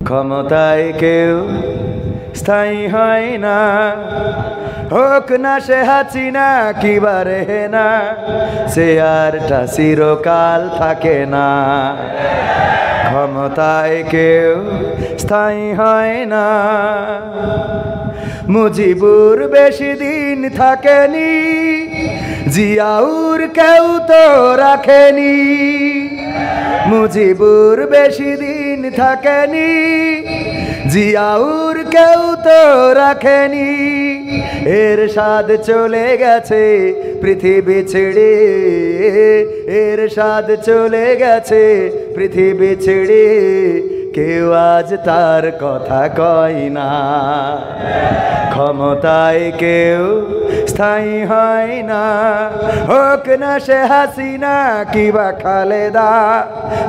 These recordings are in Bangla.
ক্ষমতায় কেউ স্থায়ী হয় না, হোক না সে হাসিনা কিবা রেহেনা, চেয়ারটা চিরকাল থাকে না। ক্ষমতায় কেউ স্থায়ী হয় না। মুজিবুর বেশি দিন থাকেনি, জিয়াউর কেউ তো রাখেনি। মুজিবুর বেশি দিন থাকেনি, জিয়াউর কেউ তো রাখেনি। এরশাদ চলে গেছে পৃথিবী ছেড়ে, এরশাদ চলে গেছে পৃথিবী ছেড়ে, কেউ আজ তার কথা কয় না। ক্ষমতায় কেউ স্থায়ী হয় না, হোক না সে হাসিনা কিবা খালেদা,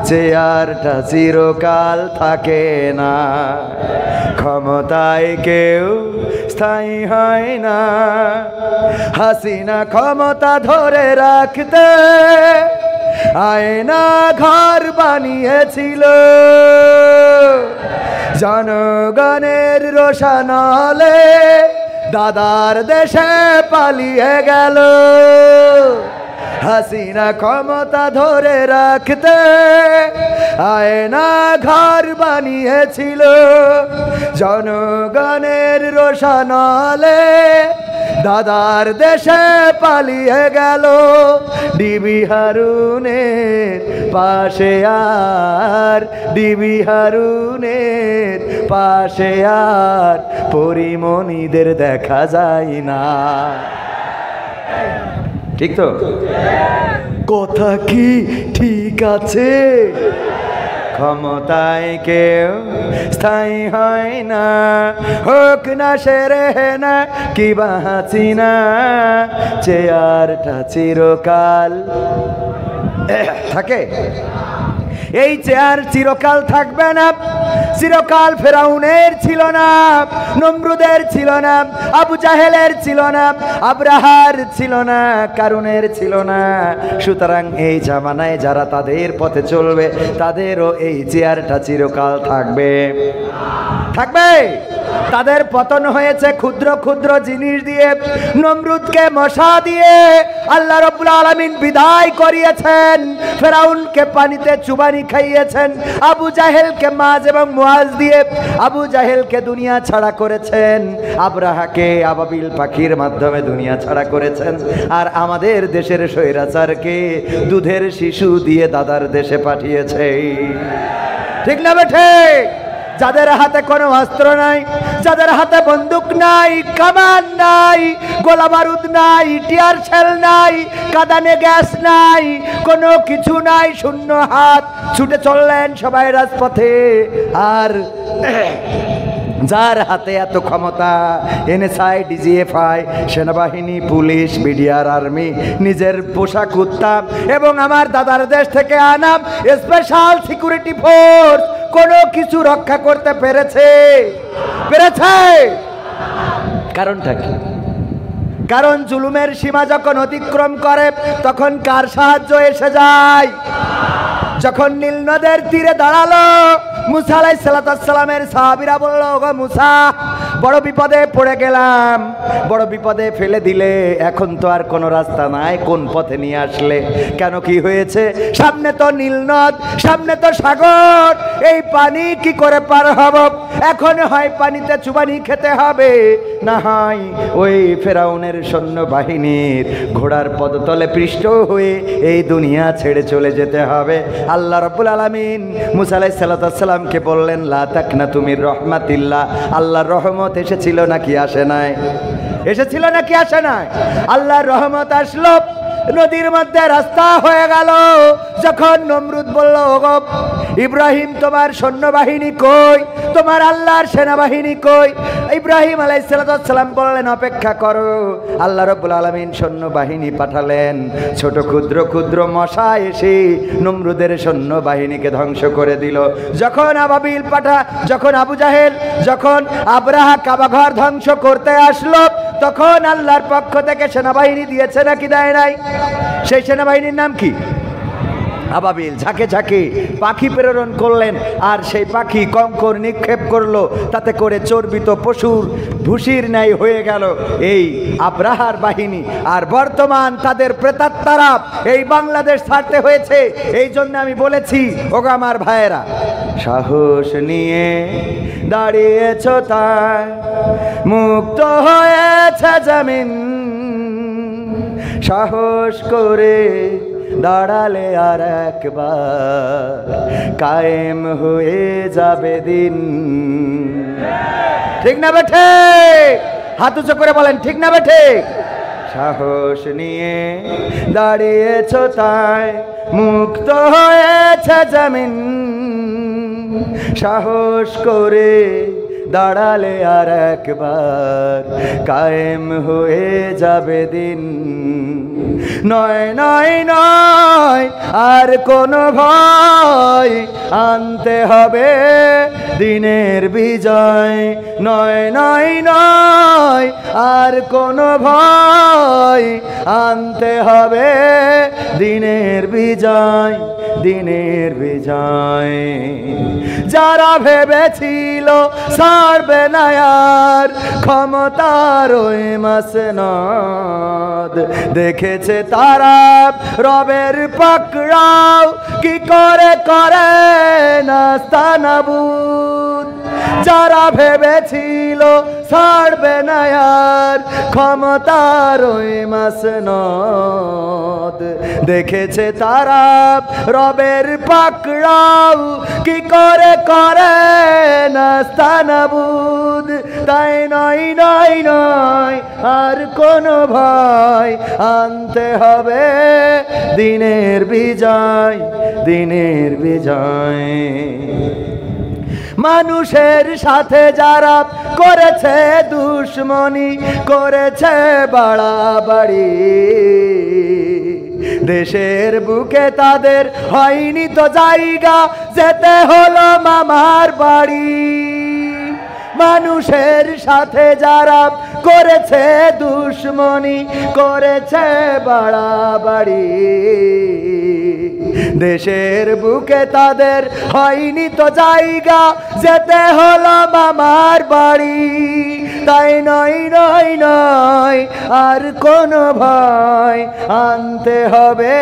চেয়ারটা চিরকাল থাকে না। ক্ষমতায় কেউ স্থায়ী হয় না। হাসিনা ক্ষমতা ধরে রাখতে আয়না ঘর বানিয়েছিল, জনগণের রোশনালে দাদার দেশে পালিয়ে গেল। হাসিনা ক্ষমতা ধরে রাখতে আয়না ঘর বানিয়েছিল, জনগণের রোশনালে দাদার দেশে পালিয়ে গেল। ডিবি হারুনের পাশে আর, ডিবি হারুনের পাশে আর পরিমণিদের দেখা যায় না। ঠিক তো? কথা কি ঠিক আছে? ক্ষমতায় কেউ স্থায়ী হয় না, হোক না সে রেহেনা কিবা হাসিনা, চেয়ারটা চিরকাল থাকে। এই চেয়ার চিরকাল থাকবে না। চিরকাল ফেরাউনের ছিল না, নমরুদের ছিল না, আবু জাহেলের ছিল না, আব্রাহার ছিল না, কারুনের ছিল না। সুতরাং এই জামানায় যারা তাদের পথে চলবে তাদেরও এই চেয়ারটা চিরকাল থাকবে। থাকবে। তাদের পতন হয়েছে ক্ষুদ্র ক্ষুদ্র জিনিস দিয়ে, নমরুদকে মশা দিয়ে আল্লাহ রাব্বুল আলামিন বিদায় করিয়েছেন, ফেরাউনকে পানিতে চুবানি খাইয়েছেন, আবু জাহেলকে মাছ এবং মুয়াজ দিয়ে আবু জাহেলকে দুনিয়া ছাড়া করেছেন, আব্রাহাকে আবাবিল পাখির মাধ্যমে দুনিয়া ছাড়া করেছেন, আর আমাদের দেশের স্বৈরাচারকে দুধের শিশু দিয়ে দাদার দেশে পাঠিয়েছে। ঠিক না বেঠে? যাদের হাতে কোনো অস্ত্র নাই, যাদের হাতে বন্দুক নাই, কামান নাই, গোলা বারুদ নাই, টিয়ার শেল নাই, কাঁদানে গ্যাস নাই, কোনো কিছু নাই, শূন্য হাত ছুটে চললেন সবাই রাজপথে। আর যার হাতে এত ক্ষমতা, এনএসআই, ডিজিএফআই, সেনাবাহিনী, পুলিশ, বিডিআর, আর্মি, নিজের পোশাক উত্তাপ এবং আমার দাদার দেশ থেকে আনাম স্পেশাল সিকিউরিটি ফোর্স কোনো কিছু রক্ষা করতে পেরেছে? পেরেছে? কারণটা কি? কারণ জুলুমের সীমা যখন অতিক্রম করে তখন কার সাহায্য এসে যায়? যখন নীল নদের তীরে দাঁড়ালো মুসা আলাইহিস সালামের সাহাবীরা বলল, ওগো মুসা, বড় বিপদে পড়ে গেলাম, বড় বিপদে ফেলে দিলে, এখন তো আর কোনো রাস্তা নাই, কোন পথে নিয়ে আসলে? কেন, কি হয়েছে? সামনে তো নীল নদ, সামনে তো সাগর, এই পানি কি করে পার হব? এখন হয় পানিতে চুবানি খেতে হবে, না হয় ওই ফেরাউনের সৈন্যবাহিনীর ঘোড়ার পদতলে পৃষ্ঠ হয়ে এই দুনিয়া ছেড়ে চলে যেতে হবে। আল্লাহ রাব্বুল আলামিন মুসা আলাইহিস সালামকে বললেন, লা তাকনাতু মির রাহমাতিল্লাহ। আল্লাহর রহমত এসেছিল নাকি আসে নাই? এসেছিল নাকি আসে নাই? আল্লাহর রহমত আসলো, নদীর মধ্যে রাস্তা হয়ে গেল। যখন নমরুদ বলল, ওগো ইব্রাহিম, তোমার সৈন্যবাহিনী কই? তোমার আল্লাহর সেনাবাহিনী কই? ইব্রাহিম আলাইহিস সালাম বললেন, অপেক্ষা করো। আল্লাহ রাব্বুল আলামিন সৈন্যবাহিনী পাঠালেন, ছোট ক্ষুদ্র ক্ষুদ্র মশা এসে নমরুদের সৈন্যবাহিনীকে ধ্বংস করে দিল। যখন আবাবিল পাঠা, যখন আবু জাহেল, যখন আব্রাহা কাবাঘর ধ্বংস করতে আসলো, তখন আল্লাহর পক্ষ থেকে সেনাবাহিনী দিয়েছে নাকি দেয় নাই? সেই সেনাবাহিনীর নাম কি? আবাবিল ঝাঁকে ঝাঁকে পাখি প্রেরণ করলেন, আর সেই পাখি কঙ্কর নিক্ষেপ করলো, তাতে করে চর্বিত পশুর ভুসির ন্যায় হয়ে গেল এই আব্রাহার বাহিনী। আর বর্তমান তাদের প্রেতাত্মারা এই বাংলাদেশ ছাড়তে হয়েছে। এই জন্য আমি বলেছি, ওগো আমার ভাইয়েরা, সাহস নিয়ে দাঁড়িয়েছ তাই মুক্ত হয়েছে জমিন, সাহস করে দাঁড়ালে আর একবার কায়েম হয়ে যাবে দিন। ঠিক না বেঠে? হাত উঁচু করে বলেন, ঠিক না বেঠে? সাহস নিয়ে দাঁড়িয়েছ তাই মুক্ত হয়েছে জমিন, সাহস করে দাঁড়ালে আর একবার কায়েম হয়ে যাবে দিন। নয় নয় নয় আর কোনো ভয়, আনতে হবে দিনের বিজয়। নয় নয় নয় আর কোনো ভয়, আনতে হবে দিনের বিজয়, দিনের বিজয়। যারা ভেবেছিল ছাড়বে না আর ক্ষমতার ওই মাসনদ, দেখেছে তারা রবের পাকড়াও কি করে করে নাস্তানাবুদ। যারা ভেবেছিল ছাড়বে না আর ক্ষমতার ওই মাসনদ, দেখেছে তারা রবের পাকড়াও কি করে করে নাস্তানাবুদ। তাই নয় নয় নয় আর কোনো ভয়, আনতে হবে দিনের বিজয়, দিনের বিজয়। মানুষের সাথে যারা করেছে দুশ্মনী, করেছে বাড়াবাড়ি, দেশের বুকে তাদের হয়নি তো জায়গা, যেতে হলো মামার বাড়ি। মানুষের সাথে যারা করেছে দুশ্মনী, করেছে বাড়াবাড়ি, দেশের বুকে তাদের হয়নি তো জায়গা, যেতে হলো মামার বাড়ি। তাই নয় নয় নয় আর কোনো ভয়, আনতে হবে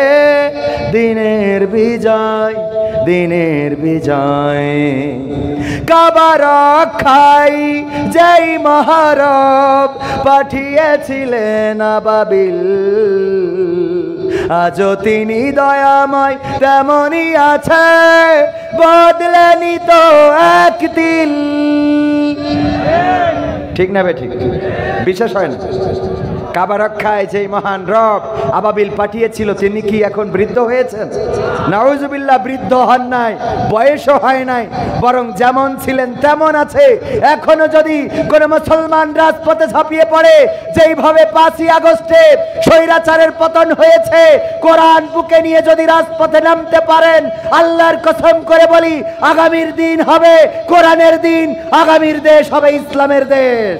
দিনের বিজয়, দিনের বিজয়। কাবা রক্ষাই যেই মহারব পাঠিয়েছিলেন আবাবিল, আজও তিনি দয়াময় তেমনই আছে, বদলেনি তো একদিন। ঠিক না বে? ঠিক বিশ্বাস হয় না? কাবা রক্ষায় যেই মহান রব আবাবিল পাঠিয়েছিল, তিনি কি এখন বৃদ্ধ হয়েছেন? নাউজুবিল্লাহ, বৃদ্ধ হন নাই, বয়সও হয় নাই, বরং যেমন ছিলেন তেমন আছে। এখনো যদি কোন মুসলমান রাজপথে ঝাঁপিয়ে পড়ে, যেইভাবে 5ই আগস্টে স্বৈরাচারের পতন হয়েছে, কোরআন বুকে নিয়ে যদি রাজপথে নামতে পারেন, আল্লাহর কসম করে বলি, আগামীর দিন হবে কোরআনের দিন, আগামীর দেশ হবে ইসলামের দেশ।